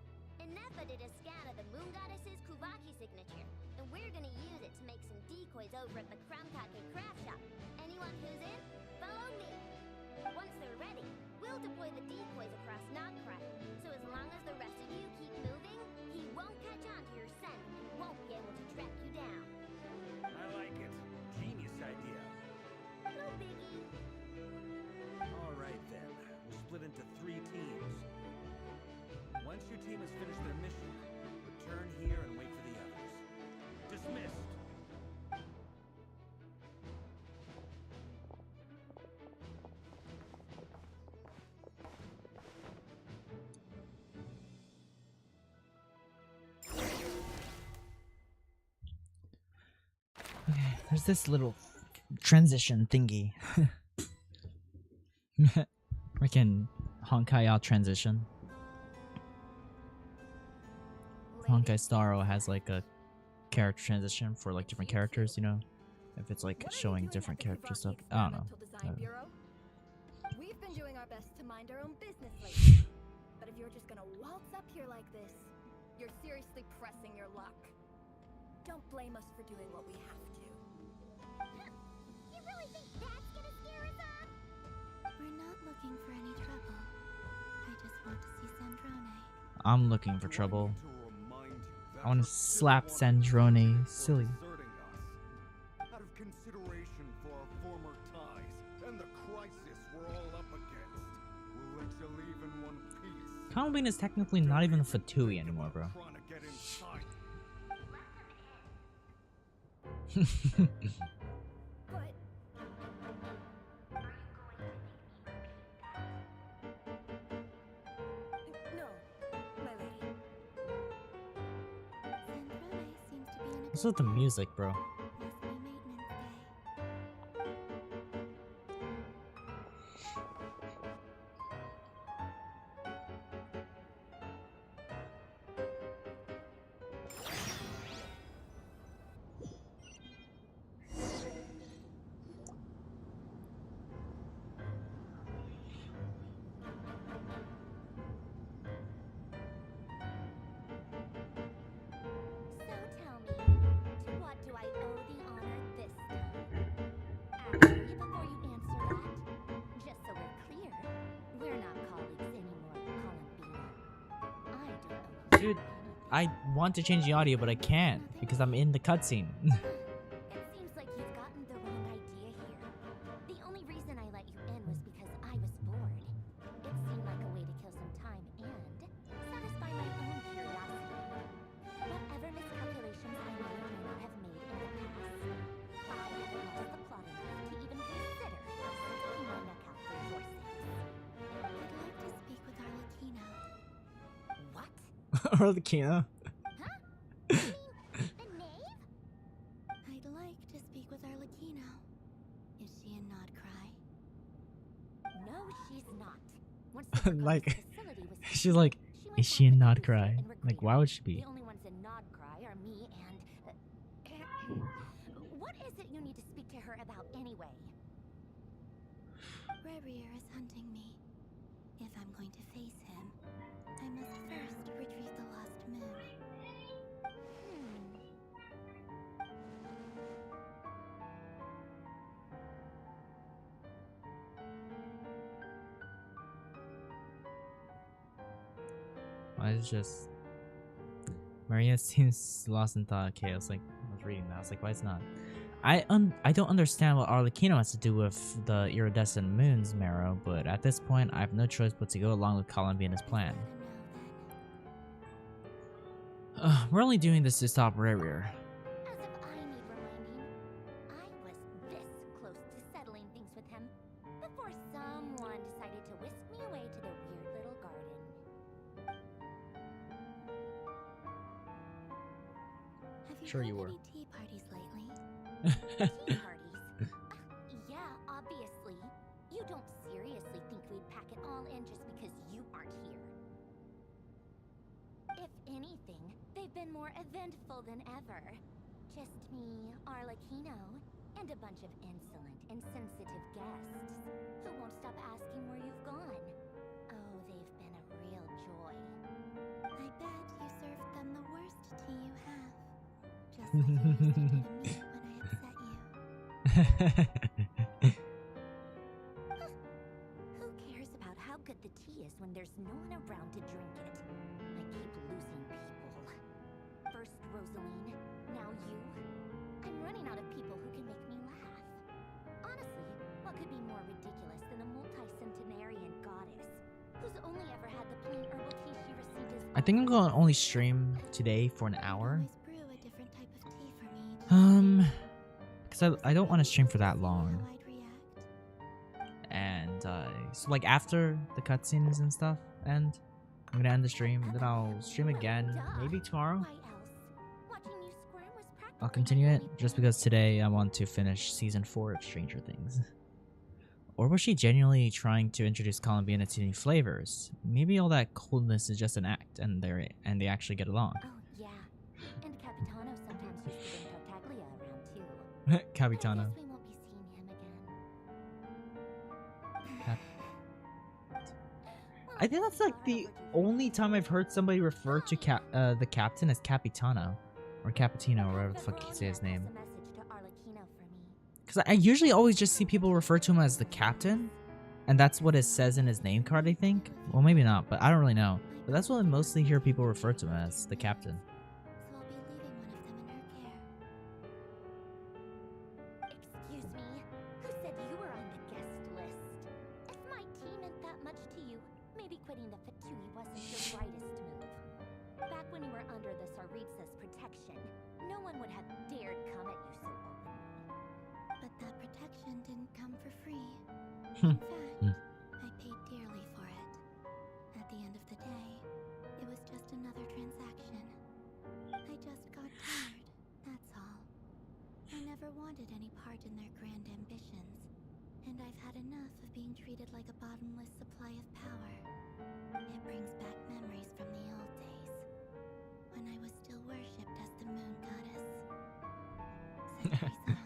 Nefa did a scan of the Moon Goddess's Kuvaki signature, and we're gonna use it to make some decoys over at the Kramkake craft shop. Anyone who's in, follow me. Once they're ready, we'll deploy the decoys across Notcry, so as long as the rest of you keep moving, he won't catch on to your scent and won't be able to track you down. I like it. Genius idea. No biggie. All right then. We'll split into 3 teams. Once your team has finished their mission, return here and wait for the others. Dismissed! Okay, there's this little transition thingy. We can Honkai out transition. Honkai Starro has like a character transition for like different characters, you know? If it's like showing different character stuff. I don't know. We've been doing our best to mind our own business lately. But if you're just gonna waltz up here like this, you're seriously pressing your luck. Don't blame us for doing what we have to. You really think that's gonna scare us off? We're not looking for any trouble. I just want to see Sandrone. I'm looking for trouble. I want to slap Sandrone silly. Out of consideration for our former ties and the crisis we're all up against, we'll let you leave in one piece. Conwayne is technically not even a Fatui anymore, bro. Trying to get inside. But no, my lady. Sandrone seems to be in a What's with the music, bro? must be maintenance day. So tell me, to what do I owe the honor this time? Actually, before you answer that, just so we're clear, we're not colleagues anymore, Columbina. I don't owe you Dude, anything. I want to change the audio, but I can't because I'm in the cutscene. It seems like you've gotten the wrong idea here. The only reason I let you in was because I was bored. It seemed like a way to kill some time and satisfy my own curiosity. Whatever miscalculations I may or may not have made in the past, I haven't lost the plot enough to even consider sticking my neck out for your sake. I'd like to speak with Arlecchino. What? Or the Kina. Huh? You mean the knave? I'd like to speak with Arlecchino. Is she in Nodcry? No, she's not. Once the Forgotten Like, facility was she's like, went is she in back to Nodcry? Booster and Like, why would she be? The only ones in Nodcry are me and... what is it you need to speak to her about anyway? Rerir is hunting me. If I'm going to face him, I must first retrieve the lost moon. Why is it just Maria seems lost in thought. Okay, I was like, I was reading that. I was like, why it's not? I don't understand what Arlecchino has to do with the iridescent moons, Marrow, but at this point, I have no choice but to go along with Columbiana's plan. We're only doing this to stop Rerir. As if I need reminding. I was this close to settling things with him before someone decided to whisk me away to their weird little garden. Have you Sure had you were. any tea parties lately? Tea parties? Yeah, obviously. You don't seriously think we'd pack it all in just because you aren't here. If anything, they've been more eventful than ever. Just me, Arlecchino, and a bunch of insolent, insensitive guests who won't stop asking where you've gone. Oh, they've been a real joy. I bet you served them the worst tea you have. Just like you used to do to me when I upset you. Who cares about how good the tea is when there's no one around to drink it? I keep losing people. First Rosaline, now you. I'm running out of people who can make me laugh. Honestly, what could be more ridiculous than a multi-centenarian goddess who's only ever had the plain herbal tea she received as I think I'm gonna only stream today for an You hour. always brew a different type of tea for me. Because I don't want to stream for that See long. how I'd react. And so like after the cutscenes and stuff end, I'm gonna end the stream, then I'll stream again, maybe tomorrow. Why else? Watching you squirm was practically I'll continue my it only just plan. because today I want to finish season 4 of Stranger Things. Or was she genuinely trying to introduce Columbiana to new flavors? Maybe all that coldness is just an act, and they actually get along. Oh, yeah. And Capitano sometimes used to bring Tartaglia around too. I Capitano. guess we won't be seeing him again. I think that's like the only time I've heard somebody refer to the captain as Capitano, or Capitino, or whatever the fuck you say his name. Because I usually always just see people refer to him as the captain, and that's what it says in his name card, I think. Well, maybe not, but I don't really know. But that's what I mostly hear people refer to him as, the captain. So I'll be leaving one of them in her care. Excuse me, who said you were on the guest list? If my tea meant that much to you, maybe quitting the Fatui wasn't your brightest move. Back when you were under the Tsaritsa's protection, no one would have dared come at you so openly. But that protection didn't come for free. Hmm. In fact, I paid dearly for it. At the end of the day, it was just another transaction. I just got tired, that's all. I never wanted any part in their grand ambitions, and I've had enough of being treated like a bottomless supply of power. It brings back memories from the old days, when I was still worshipped as the moon goddess. Centuries on,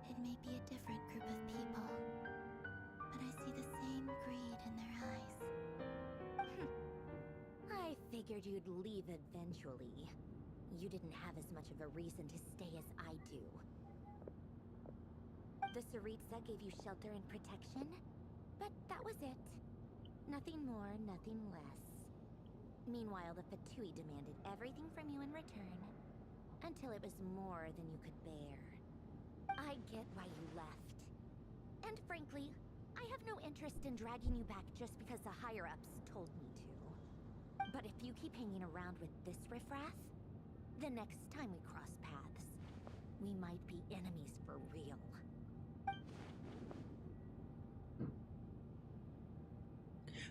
it may be a different group of people, but I see the same greed in their eyes. I figured you'd leave eventually. You didn't have as much of a reason to stay as I do. The Tsaritsa gave you shelter and protection, but that was it. Nothing more, nothing less. Meanwhile, the Fatui demanded everything from you in return, until it was more than you could bear. I get why you left. And frankly, I have no interest in dragging you back just because the higher-ups told me to. But if you keep hanging around with this riffraff, the next time we cross paths, we might be enemies for real.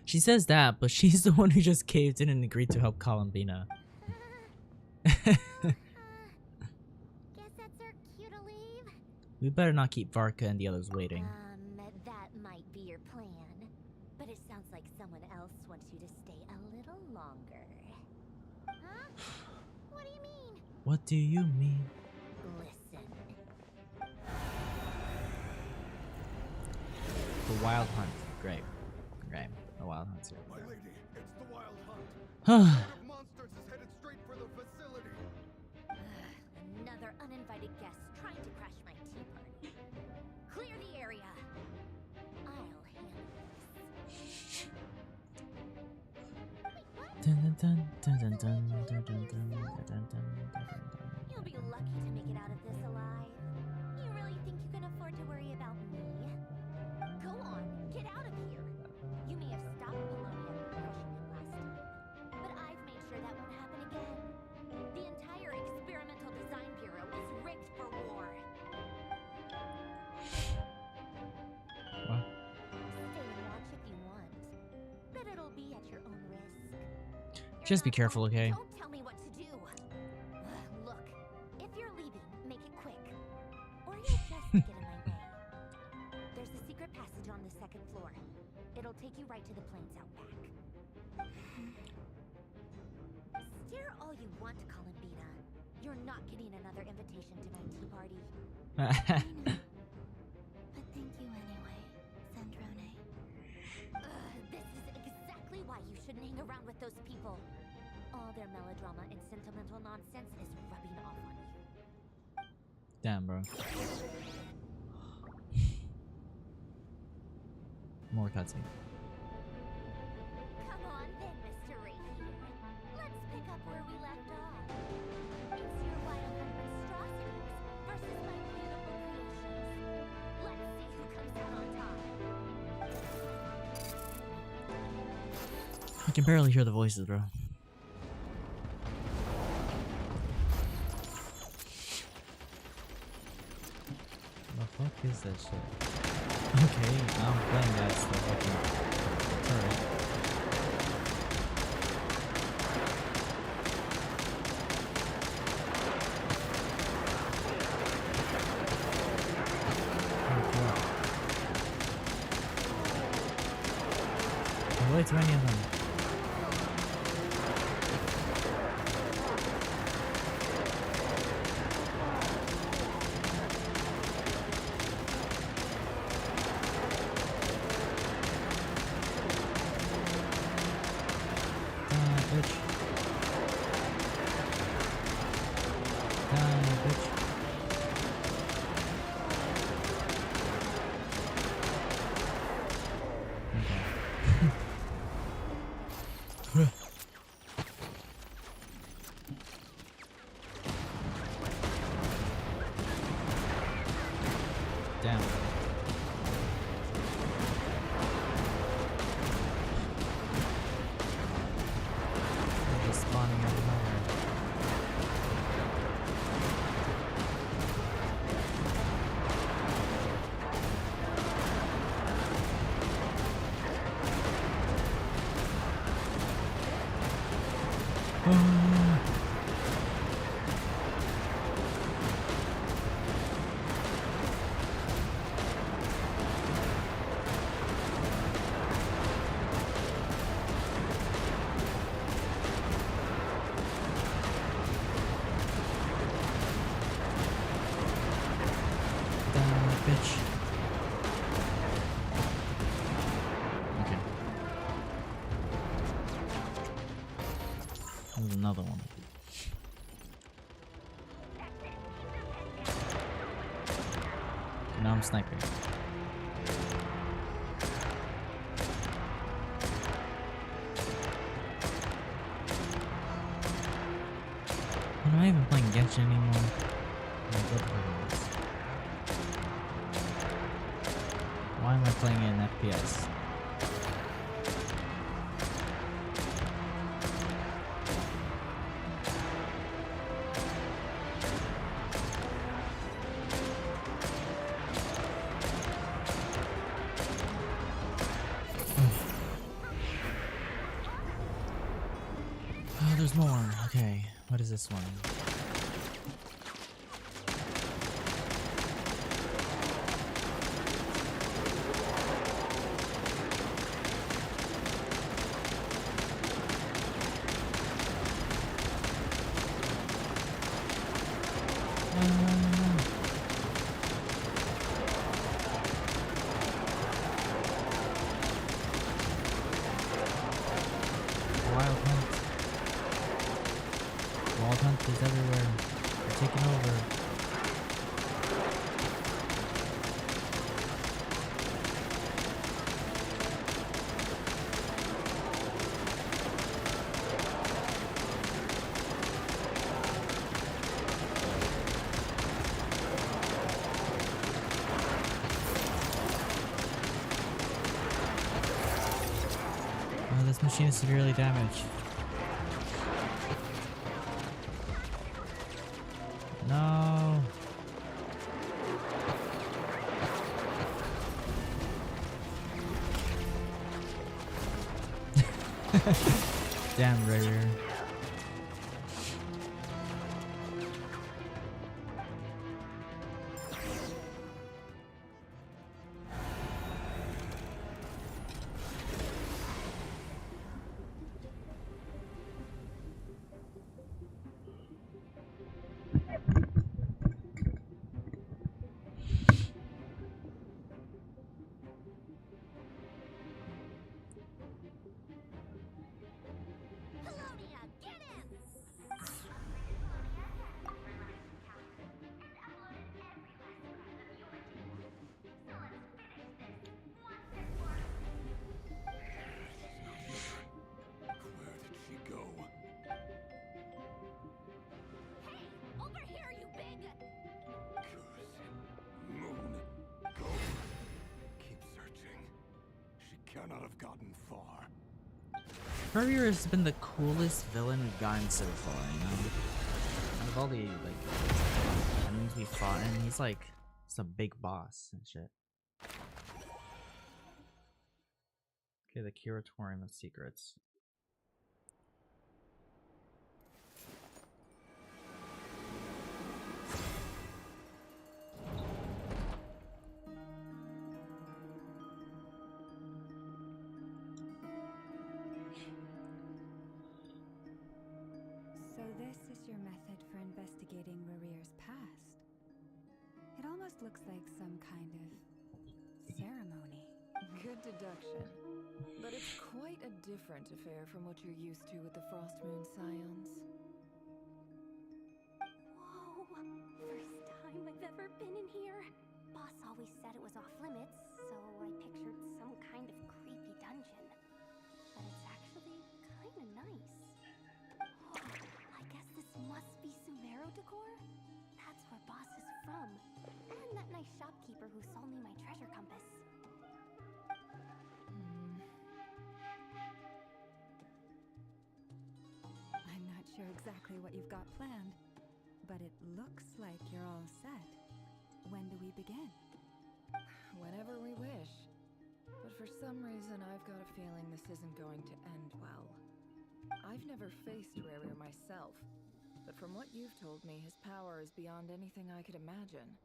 She says that, but she's the one who just caved in and agreed to help Columbina. Guess that's our cue to leave. We better not keep Varka and the others waiting. That might be your plan, but it sounds like someone else wants you to stay a little longer. Huh? What do you mean? What do you mean? Listen. The Wild Hunt. Great. Great. The Wild Hunt's here. My lady, it's the Wild Hunt. Huh. The herd of monsters is headed straight for the facility. Another uninvited guest trying to crash my tea party. Clear the area. I'll handle this. Wait, what? Dun, dun, dun, dun, dun, dun, dun, dun, dun, dun, dun, dun. You'll be lucky to make it out of this alive. You really think you can afford to worry about me? Go on, get out of here. You may have stopped Bologna from crushing him last time, but I've made sure that won't happen again. The entire Experimental Design Bureau is rigged for war. What? Stay and watch if you want, but it'll be at your own risk. Just be careful, okay? Don't tell me what to do. Look, if you're leaving, make it quick. Or you'll just get in my way. There's a secret passage on the second floor. It'll take you right to the plains out back. Stare all you want, Columbina. You're not getting another invitation to my tea party. I know. But thank you anyway, Sandrone. This is exactly why you shouldn't hang around with those people. All their melodrama and sentimental nonsense is rubbing off on you. Damn, bro. More cutscene. Come on then, Mr. Rapier. Let's pick up where we left off. It's your wild monstrosities versus my beautiful creations. Let's see who comes out on top. I can barely hear the voices, bro. The fuck is that shit? Okay, I'm playing that stuff. Alright. Way too many of them. Bitch. Bitch. Okay. Damn. They're just spawning out of nowhere. Bitch. Okay. There's another one. Now I'm sniping. Genshin anymore. I'm good for this. Why am I playing it in FPS? Oh, there's more. Okay, what is this one? Wild hunt. Wild hunt is everywhere. They're taking over. Oh, this machine is severely damaged. No. Damn, Rare. Pelonia, get him! Where did she go? Hey, over here, you big! Curse. Moon. Go. Keep searching. She cannot have gotten far. Courier has been the coolest villain we've gotten so far, you know? Out of all the, like, enemies we fought, and he's like some big boss and shit. Okay, the Curatorium of Secrets. So this is your method for investigating Rarir's past. It almost looks like some kind of ceremony. Good deduction. But it's quite a different affair from what you're used to with the Frost Moon Scions. Whoa! First time I've ever been in here. Boss always said it was off limits, so I pictured some kind of creepy dungeon. But it's actually kinda nice. Oh, I guess this must be Sumero decor? That's where Boss is from. And that nice shopkeeper who sold me my treasure compass. I'm not sure exactly what you've got planned, but it looks like you're all set. When do we begin? Whenever we wish. But for some reason, I've got a feeling this isn't going to end well. I've never faced Rarir myself, but from what you've told me, his power is beyond anything I could imagine.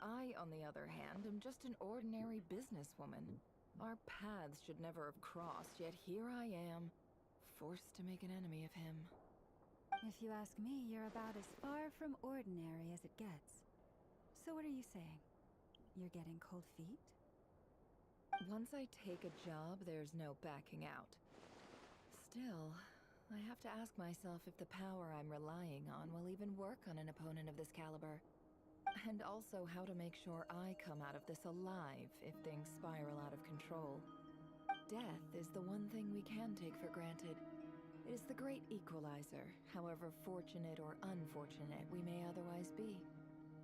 I, on the other hand, am just an ordinary businesswoman. Our paths should never have crossed, yet here I am, forced to make an enemy of him. If you ask me, you're about as far from ordinary as it gets. So what are you saying? You're getting cold feet? Once I take a job, there's no backing out. Still, I have to ask myself if the power I'm relying on will even work on an opponent of this caliber. And also how to make sure I come out of this alive if things spiral out of control. Death is the one thing we can take for granted. It is the great equalizer, however fortunate or unfortunate we may otherwise be.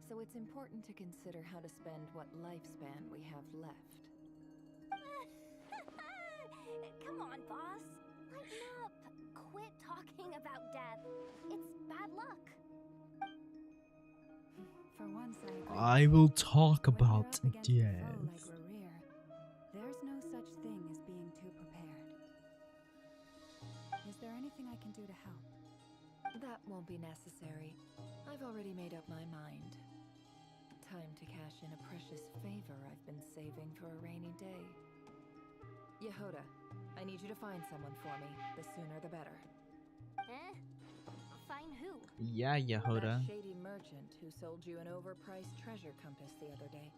So it's important to consider how to spend what lifespan we have left. Come on, boss. Lighten up. Quit talking about death. It's bad luck. For once, I agree. I will talk When you're about up against a foe death. like Rerir, there's no such thing as being too prepared. Is there anything I can do to help? That won't be necessary. I've already made up my mind. Time to cash in a precious favor I've been saving for a rainy day. Yehoda, I need you to find someone for me. The sooner the better. Eh? Find who? Yeah, Yehoda. That shady merchant who sold you an overpriced treasure compass the other day.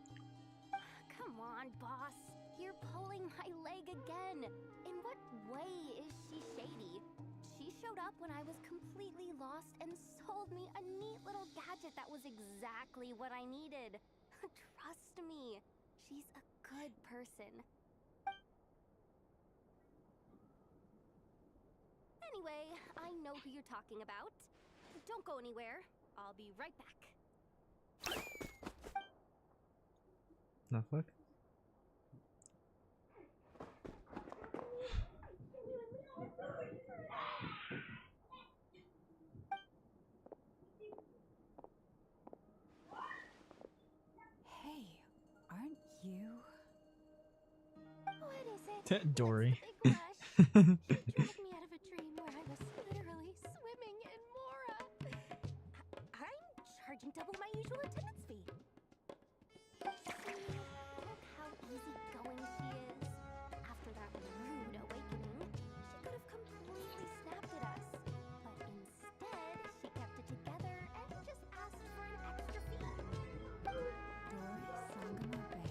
Come on, boss. You're pulling my leg again. In what way is she shady? She showed up when I was completely lost and sold me a neat little gadget that was exactly what I needed. Trust me, she's a good person. Anyway, I know who you're talking about. Don't go anywhere. I'll be right back. The fuck? Hey, aren't you? What is it? Dory. What's the big rush? You dragged me out of a dream where I was literally swimming in Mora. I'm charging double my usual attendance fee. See, look how easygoing she is. After that rude awakening, she could have completely snapped at us. But instead, she kept it together and just asked for an extra fee. Dory Sangamo Bay?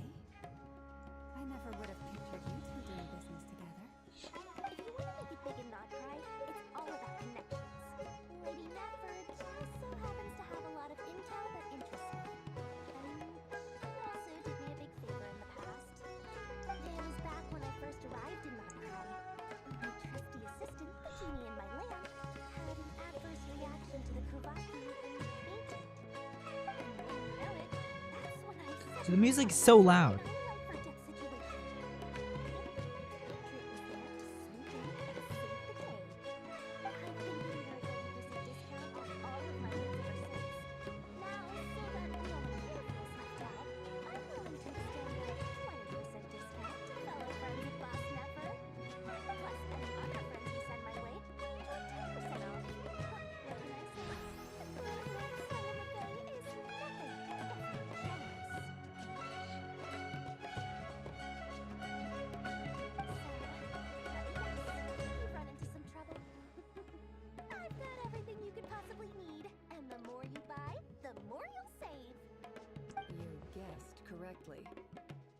I never would have pictured you two doing business together. If you want to make it big and not cry, it's all about connections. Lady Netford just so happens to have a lot of intel that interests me. And also did me a big favor in the past. It was back when I first arrived in Notcry. My trusty assistant, the genie in my lamp, had an adverse reaction to the Kuvaki and fainted. And when you know it, that's when I said So the music's so loud.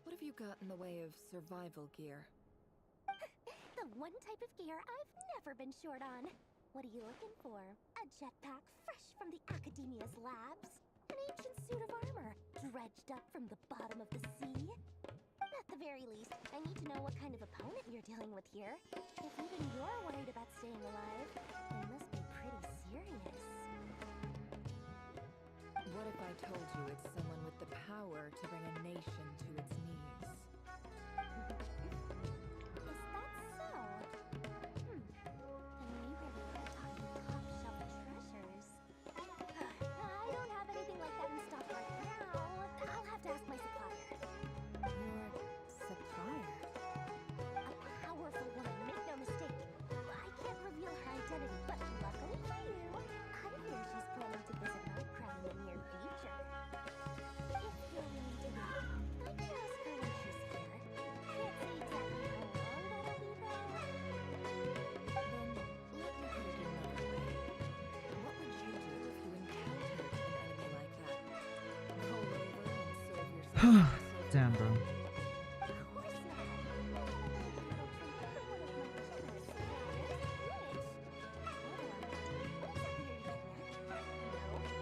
What have you got in the way of survival gear? The one type of gear I've never been short on. What are you looking for? A jetpack fresh from the Academia's labs? An ancient suit of armor dredged up from the bottom of the sea? At the very least, I need to know what kind of opponent you're dealing with here. If even you're worried about staying alive, it must be pretty serious. What if I told you it's someone with the power to bring a nation to its knees? Is that so? Then we really are talking top-shelf treasures. I don't have anything like that in stock right now. I'll have to ask my supplier. Your supplier? A powerful woman, make no mistake. I can't reveal her identity, but luckily for you, I hear she's planning to visit Nightcry in the near future. If you're willing to wait, I can ask her when she's here. Can't say exactly how long that'll be, though. Then let me put it another way. What would you do if you encountered an enemy like that? Roll over and serve yourself. Damn, bro. Of course not. I have a nice little treat for one of my generous suppliers, Which?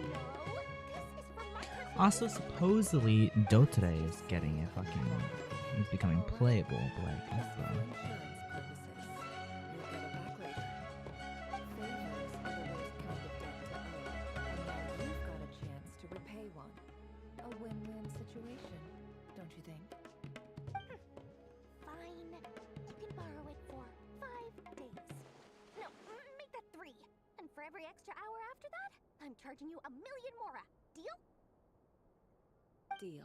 No, this is for my personal Also, supposedly, Dotare is getting a fucking. Is becoming playable, but like, what Just the. for insurance purposes. You'll get it back later. every extra hour after that, I'm charging you 1,000,000 mora. Deal? Deal.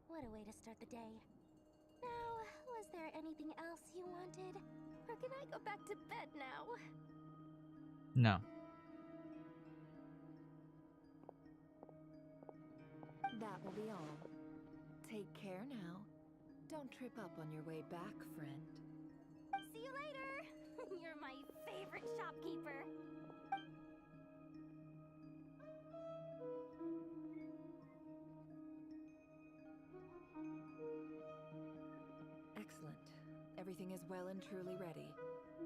What a way to start the day. Now, was there anything else you wanted? Or can I go back to bed now? No. That will be all. Take care now. Don't trip up on your way back, friend. See you later! You're my favorite shopkeeper! Excellent. Everything is well and truly ready.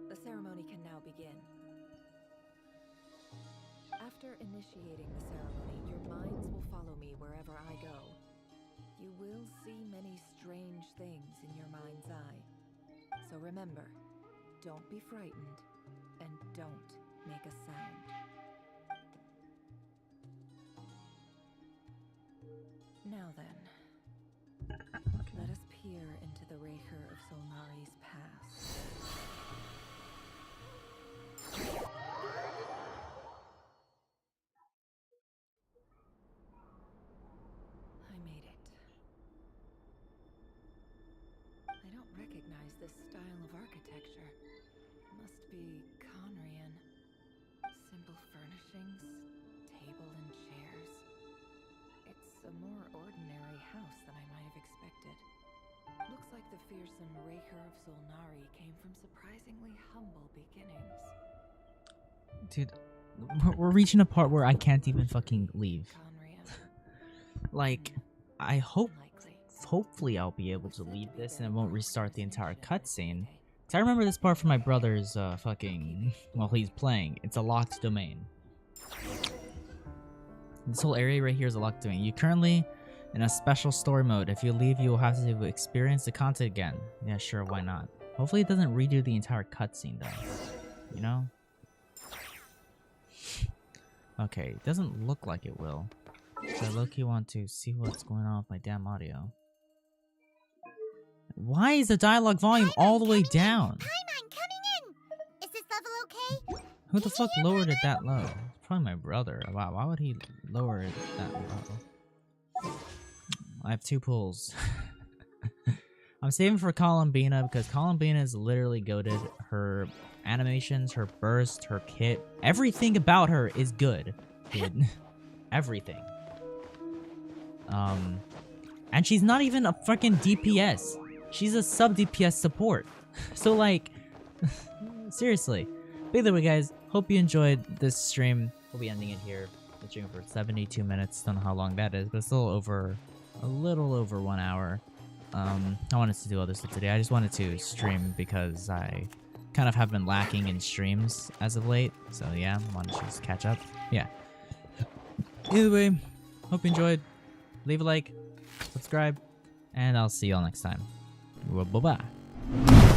The ceremony can now begin. After initiating the ceremony, your minds will follow me wherever I go. You will see many strange things in your mind's eye. So remember, don't be frightened, and don't make a sound. Now then, let us peer into the Raker of Solnari's past. I made it. I don't recognize this style of architecture. Must be Conrian. Simple furnishings, table and chairs. It's a more ordinary house than I might have expected. Looks like the fearsome Raker of Solnari came from surprisingly humble beginnings. Dude, we're reaching a part where I can't even fucking leave. Conrian. Like, I hopefully I'll be able to leave this and it won't restart the entire cutscene. Cause I remember this part from my brother's fucking, while he's playing. It's a locked domain. This whole area right here is a locked domain. You're currently in a special story mode. If you leave, you will have to experience the content again. Yeah, sure, why not? Hopefully it doesn't redo the entire cutscene though. You know? Okay, it doesn't look like it will. So I low-key want to see what's going on with my damn audio. Why is the dialogue volume all the way down? Paimon, coming in! Is this level okay? Who the fuck lowered it that low? It's probably my brother. Wow, why would he lower it that low? I have 2 pulls. I'm saving for Columbina because Columbina is literally goated. Her animations, her burst, her kit, everything about her is good, dude. Everything. And she's not even a fucking DPS. She's a sub DPS support. So like, seriously. But either way, guys, hope you enjoyed this stream. We'll be ending it here. Been streaming for 72 minutes. Don't know how long that is, but it's a little over 1 hour. I wanted to do other stuff today. I just wanted to stream because I kind of have been lacking in streams as of late. So yeah, wanted to just catch up. Yeah. Either way, hope you enjoyed. Leave a like, subscribe, and I'll see y'all next time. Bye-bye.